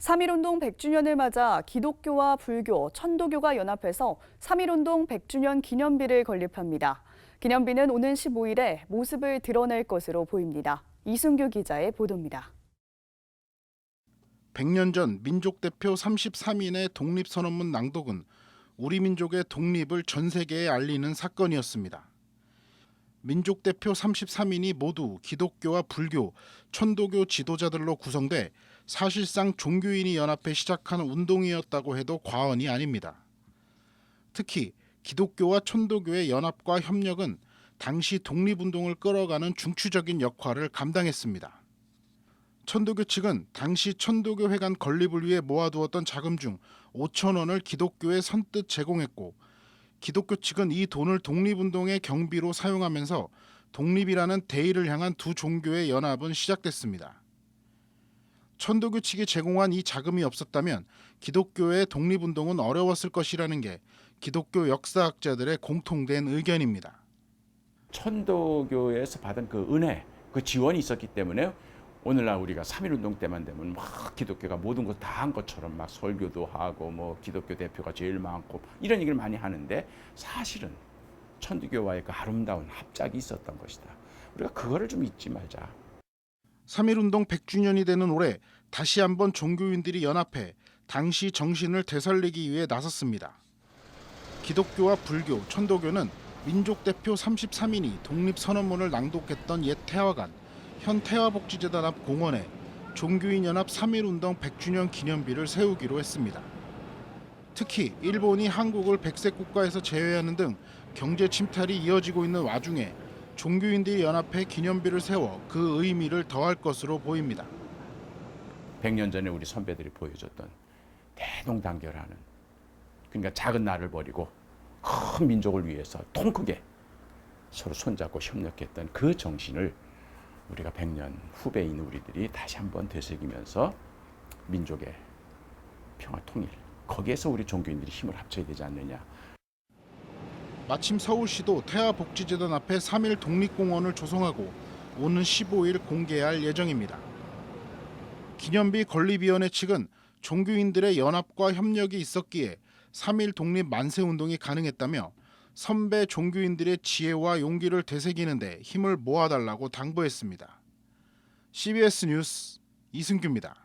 3.1운동 100주년을 맞아 기독교와 불교, 천도교가 연합해서 3.1운동 100주년 기념비를 건립합니다. 기념비는 오는 15일에 모습을 드러낼 것으로 보입니다. 이순규 기자의 보도입니다. 100년 전 민족 대표 33인의 독립선언문 낭독은 우리 민족의 독립을 전 세계에 알리는 사건이었습니다. 민족 대표 33인이 모두 기독교와 불교, 천도교 지도자들로 구성돼 사실상 종교인이 연합해 시작한 운동이었다고 해도 과언이 아닙니다. 특히 기독교와 천도교의 연합과 협력은 당시 독립운동을 끌어가는 중추적인 역할을 감당했습니다. 천도교 측은 당시 천도교 회관 건립을 위해 모아두었던 자금 중 5천 원을 기독교에 선뜻 제공했고, 기독교 측은 이 돈을 독립운동의 경비로 사용하면서 독립이라는 대의를 향한 두 종교의 연합은 시작됐습니다. 천도교 측이 제공한 이 자금이 없었다면 기독교의 독립운동은 어려웠을 것이라는 게 기독교 역사학자들의 공통된 의견입니다. 천도교에서 받은 그 은혜, 그 지원이 있었기 때문에 오늘날 우리가 3.1운동 때만 되면 막 기독교가 모든 것 다 한 것처럼 막 설교도 하고 뭐 기독교 대표가 제일 많고 이런 얘기를 많이 하는데, 사실은 천도교와의 그 아름다운 합작이 있었던 것이다. 우리가 그거를 좀 잊지 말자. 3.1운동 100주년이 되는 올해 다시 한번 종교인들이 연합해 당시 정신을 되살리기 위해 나섰습니다. 기독교와 불교, 천도교는 민족 대표 33인이 독립선언문을 낭독했던 옛 태화관, 현 태화복지재단 앞 공원에 종교인연합 3.1운동 100주년 기념비를 세우기로 했습니다. 특히 일본이 한국을 백색 국가에서 제외하는 등 경제 침탈이 이어지고 있는 와중에 종교인들이 연합해 기념비를 세워 그 의미를 더할 것으로 보입니다. 100년 전에 우리 선배들이 보여줬던 대동단결하는, 그러니까 작은 나를 버리고 큰 민족을 위해서 통 크게 서로 손잡고 협력했던 그 정신을 우리가 100년 후배인 우리들이 다시 한번 되새기면서 민족의 평화 통일, 거기에서 우리 종교인들이 힘을 합쳐야 되지 않느냐. 마침 서울시도 태화복지재단 앞에 3.1 독립공원을 조성하고 오는 15일 공개할 예정입니다. 기념비 건립위원회 측은 종교인들의 연합과 협력이 있었기에 3.1 독립 만세운동이 가능했다며 선배 종교인들의 지혜와 용기를 되새기는 데 힘을 모아달라고 당부했습니다. CBS 뉴스 이승규입니다.